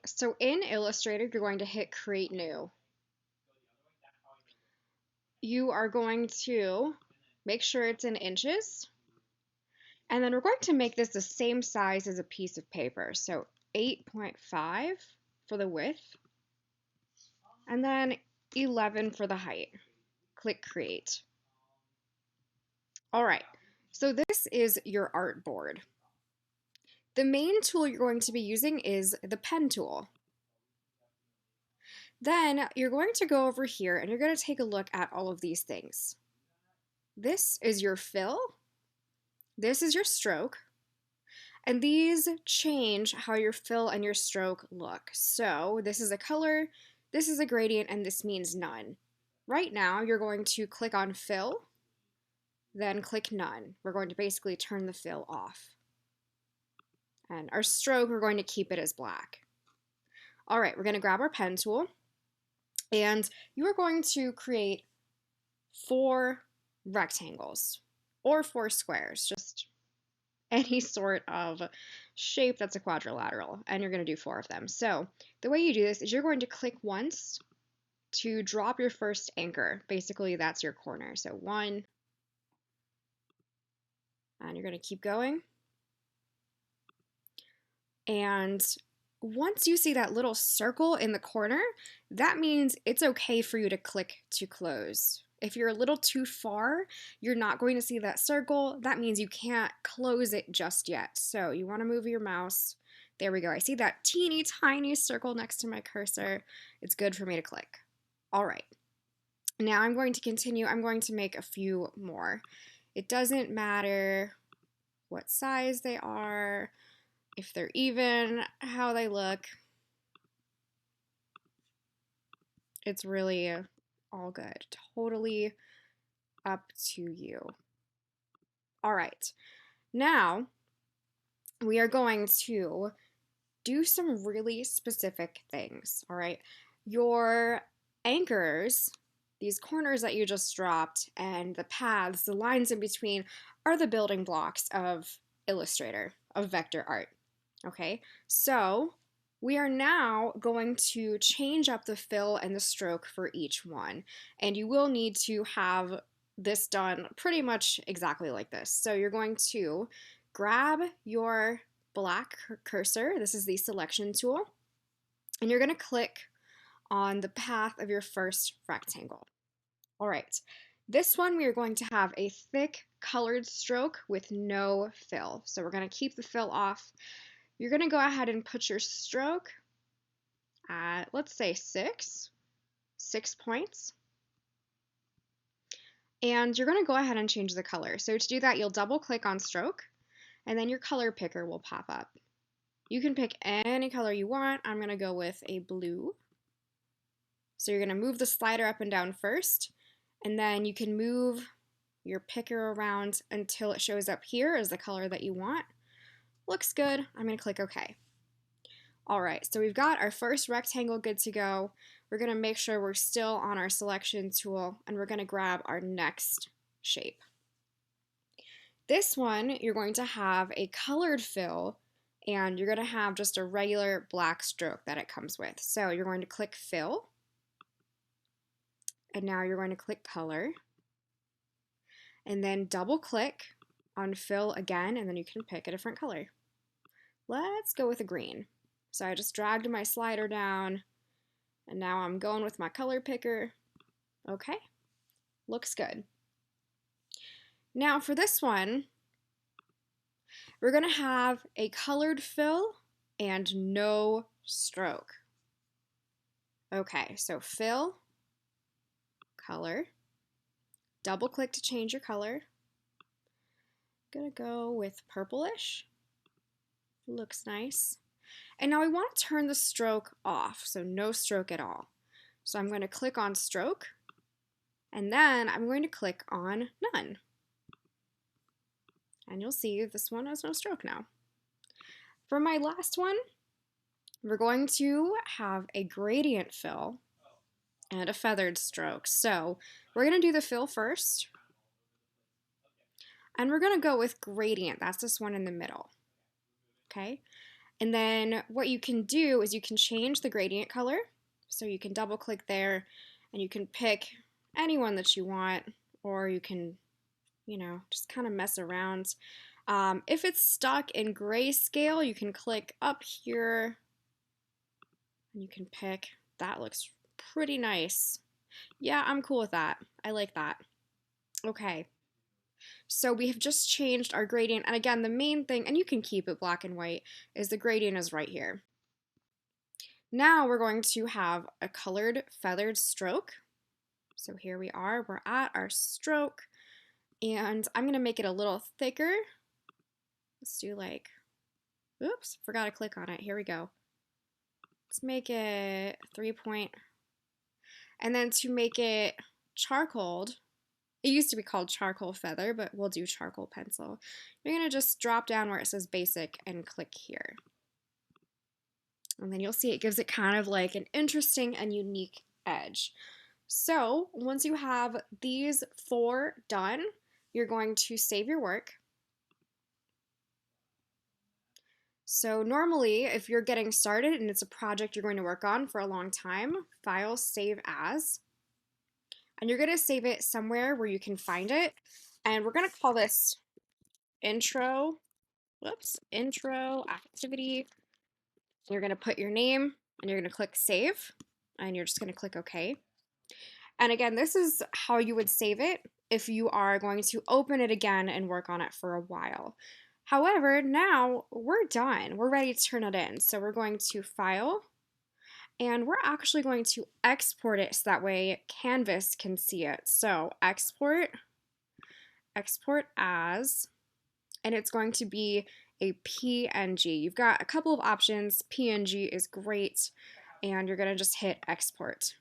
So in Illustrator, you're going to hit Create New. You are going to make sure it's in inches. And then we're going to make this the same size as a piece of paper. So 8.5 for the width, and then 11 for the height. Click Create. All right, so this is your artboard. The main tool you're going to be using is the pen tool. Then you're going to go over here and you're going to take a look at all of these things. This is your fill. This is your stroke. And these change how your fill and your stroke look. So this is a color, this is a gradient, and this means none. Right now, you're going to click on fill, then click none. We're going to basically turn the fill off. And our stroke, we're going to keep it as black. All right, we're going to grab our pen tool, and you are going to create 4 rectangles or 4 squares, just any sort of shape that's a quadrilateral, and you're going to do 4 of them. So the way you do this is you're going to click once to drop your first anchor. Basically, that's your corner. So 1, and you're going to keep going. And once you see that little circle in the corner, that means it's okay for you to click to close. If you're a little too far, you're not going to see that circle. That means you can't close it just yet. So you want to move your mouse. There we go. I see that teeny tiny circle next to my cursor. It's good for me to click. All right. Now I'm going to continue. I'm going to make a few more. It doesn't matter what size they are, if they're even, how they look. It's really all good. Totally up to you. All right. Now we are going to do some really specific things. All right. Your anchors, these corners that you just dropped, and the paths, the lines in between, are the building blocks of Illustrator, of vector art. Okay, so we are now going to change up the fill and the stroke for each one. And you will need to have this done pretty much exactly like this. So you're going to grab your black cursor. This is the selection tool. And you're going to click on the path of your first rectangle. All right, this one we are going to have a thick colored stroke with no fill. So we're going to keep the fill off. You're going to go ahead and put your stroke at, let's say, 6 points. And you're going to go ahead and change the color. So to do that, you'll double click on stroke, and then your color picker will pop up. You can pick any color you want. I'm going to go with a blue. So you're going to move the slider up and down first, and then you can move your picker around until it shows up here as the color that you want. Looks good. I'm going to click OK. All right, so we've got our first rectangle good to go. We're going to make sure we're still on our selection tool, and we're going to grab our next shape. This one, you're going to have a colored fill, and you're going to have just a regular black stroke that it comes with. So you're going to click Fill, and now you're going to click Color, and then double click on Fill again, and then you can pick a different color. Let's go with a green. So I just dragged my slider down, and now I'm going with my color picker. Okay, looks good. Now for this one, we're going to have a colored fill and no stroke. Okay, so fill, color, double click to change your color. I'm going to go with purplish. Looks nice. And now we want to turn the stroke off, so no stroke at all. So I'm going to click on stroke, and then I'm going to click on none. And you'll see this one has no stroke now. For my last one, we're going to have a gradient fill and a feathered stroke. So we're going to do the fill first, and we're going to go with gradient. That's this one in the middle. Okay, And then what you can do is you can change the gradient color. So you can double click there and you can pick anyone that you want, or you can, just kind of mess around. If it's stuck in grayscale, you can click up here and you can pick. That looks pretty nice. Yeah, I'm cool with that. I like that. Okay, so we have just changed our gradient. And again, the main thing, and you can keep it black and white, is the gradient is right here. Now we're going to have a colored feathered stroke. So here we are, we're at our stroke, and I'm gonna make it a little thicker. Let's do like, oops, forgot to click on it. Here we go. Let's make it 3 point. And then to make it charcoaled, it used to be called charcoal feather, but we'll do charcoal pencil. You're gonna just drop down where it says basic and click here. And then you'll see it gives it kind of like an interesting and unique edge. So once you have these 4 done, you're going to save your work. So normally, if you're getting started and it's a project you're going to work on for a long time, File, Save As. And you're going to save it somewhere where you can find it. And we're going to call this intro activity. You're going to put your name and you're going to click Save. And you're just going to click OK. And again, this is how you would save it if you are going to open it again and work on it for a while. However, now we're done. We're ready to turn it in. So we're going to File, and we're actually going to export it so that way Canvas can see it. So export as, and it's going to be a PNG. You've got a couple of options. PNG is great, and you're going to just hit export.